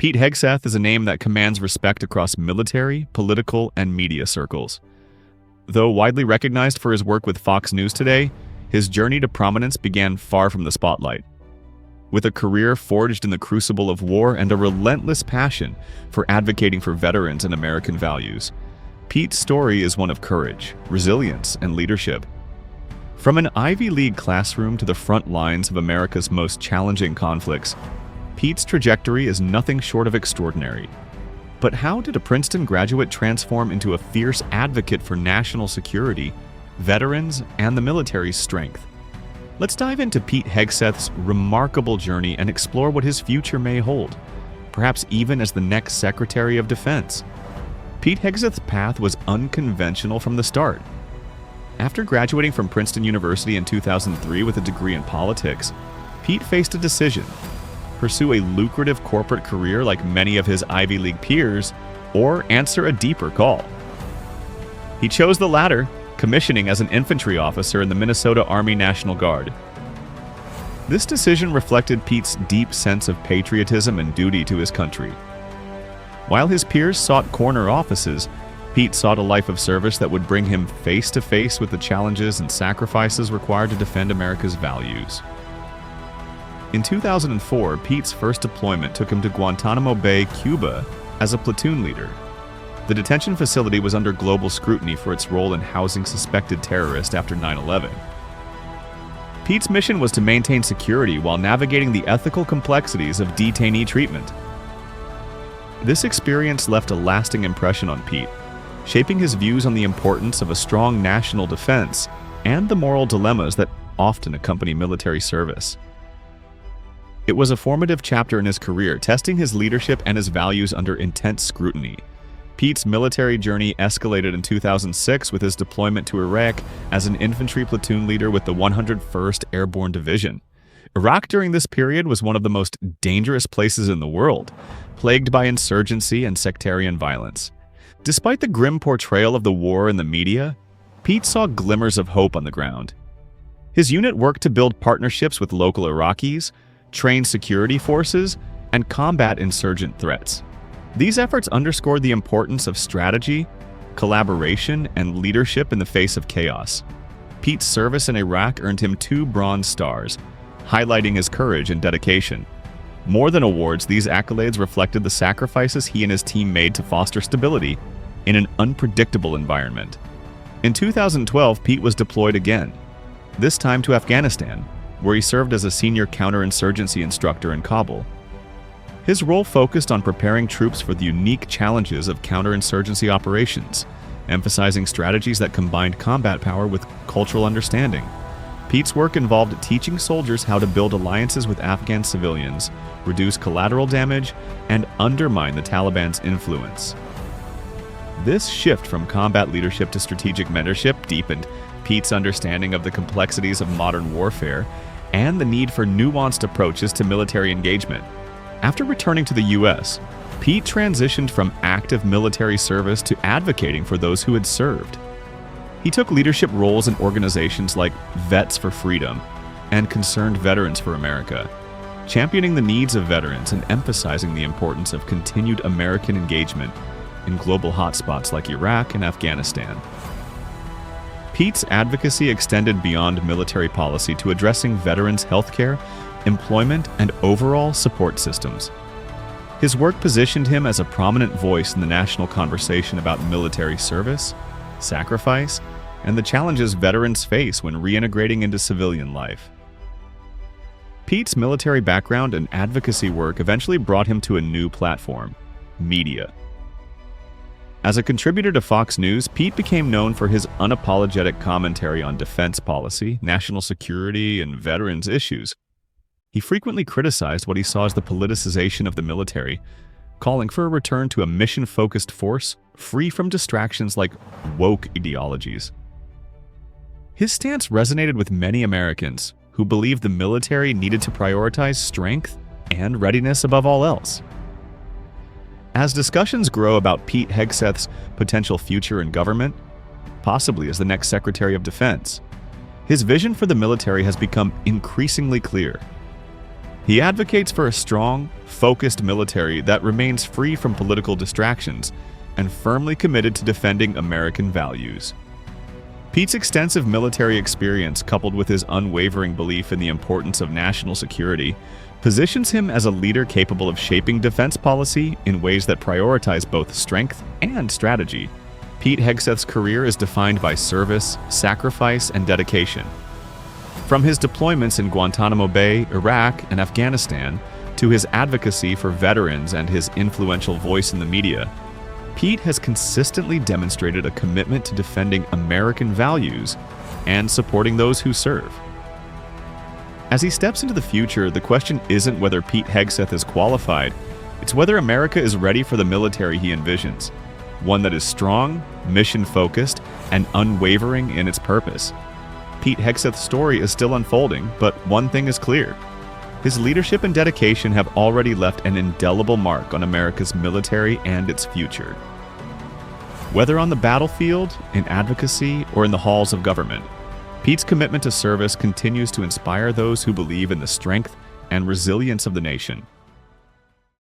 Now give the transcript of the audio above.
Pete Hegseth is a name that commands respect across military, political, and media circles. Though widely recognized for his work with Fox News today, his journey to prominence began far from the spotlight. With a career forged in the crucible of war and a relentless passion for advocating for veterans and American values, Pete's story is one of courage, resilience, and leadership. From an Ivy League classroom to the front lines of America's most challenging conflicts, Pete's trajectory is nothing short of extraordinary. But how did a Princeton graduate transform into a fierce advocate for national security, veterans, and the military's strength? Let's dive into Pete Hegseth's remarkable journey and explore what his future may hold, perhaps even as the next Secretary of Defense. Pete Hegseth's path was unconventional from the start. After graduating from Princeton University in 2003 with a degree in politics, Pete faced a decision: pursue a lucrative corporate career like many of his Ivy League peers, or answer a deeper call. He chose the latter, commissioning as an infantry officer in the Minnesota Army National Guard. This decision reflected Pete's deep sense of patriotism and duty to his country. While his peers sought corner offices, Pete sought a life of service that would bring him face to face with the challenges and sacrifices required to defend America's values. In 2004, Pete's first deployment took him to Guantanamo Bay, Cuba, as a platoon leader. The detention facility was under global scrutiny for its role in housing suspected terrorists after 9/11. Pete's mission was to maintain security while navigating the ethical complexities of detainee treatment. This experience left a lasting impression on Pete, shaping his views on the importance of a strong national defense and the moral dilemmas that often accompany military service. It was a formative chapter in his career, testing his leadership and his values under intense scrutiny. Pete's military journey escalated in 2006 with his deployment to Iraq as an infantry platoon leader with the 101st Airborne Division. Iraq during this period was one of the most dangerous places in the world, plagued by insurgency and sectarian violence. Despite the grim portrayal of the war in the media, Pete saw glimmers of hope on the ground. His unit worked to build partnerships with local Iraqis, train security forces, and combat insurgent threats. These efforts underscored the importance of strategy, collaboration, and leadership in the face of chaos. Pete's service in Iraq earned him 2 Bronze Stars, highlighting his courage and dedication. More than awards, these accolades reflected the sacrifices he and his team made to foster stability in an unpredictable environment. In 2012, Pete was deployed again, this time to Afghanistan, where he served as a senior counterinsurgency instructor in Kabul. His role focused on preparing troops for the unique challenges of counterinsurgency operations, emphasizing strategies that combined combat power with cultural understanding. Pete's work involved teaching soldiers how to build alliances with Afghan civilians, reduce collateral damage, and undermine the Taliban's influence. This shift from combat leadership to strategic mentorship deepened Pete's understanding of the complexities of modern warfare and the need for nuanced approaches to military engagement. After returning to the U.S., Pete transitioned from active military service to advocating for those who had served. He took leadership roles in organizations like Vets for Freedom and Concerned Veterans for America, championing the needs of veterans and emphasizing the importance of continued American engagement in global hotspots like Iraq and Afghanistan. Pete's advocacy extended beyond military policy to addressing veterans' healthcare, employment, and overall support systems. His work positioned him as a prominent voice in the national conversation about military service, sacrifice, and the challenges veterans face when reintegrating into civilian life. Pete's military background and advocacy work eventually brought him to a new platform: media. As a contributor to Fox News, Pete became known for his unapologetic commentary on defense policy, national security, and veterans issues. He frequently criticized what he saw as the politicization of the military, calling for a return to a mission-focused force free from distractions like woke ideologies. His stance resonated with many Americans who believed the military needed to prioritize strength and readiness above all else. As discussions grow about Pete Hegseth's potential future in government, possibly as the next Secretary of Defense, his vision for the military has become increasingly clear. He advocates for a strong, focused military that remains free from political distractions and firmly committed to defending American values. Pete's extensive military experience, coupled with his unwavering belief in the importance of national security, positions him as a leader capable of shaping defense policy in ways that prioritize both strength and strategy. Pete Hegseth's career is defined by service, sacrifice, and dedication. From his deployments in Guantanamo Bay, Iraq, and Afghanistan, to his advocacy for veterans and his influential voice in the media, Pete has consistently demonstrated a commitment to defending American values and supporting those who serve. As he steps into the future, the question isn't whether Pete Hegseth is qualified, it's whether America is ready for the military he envisions, one that is strong, mission-focused, and unwavering in its purpose. Pete Hegseth's story is still unfolding, but one thing is clear. His leadership and dedication have already left an indelible mark on America's military and its future. Whether on the battlefield, in advocacy, or in the halls of government, Pete's commitment to service continues to inspire those who believe in the strength and resilience of the nation.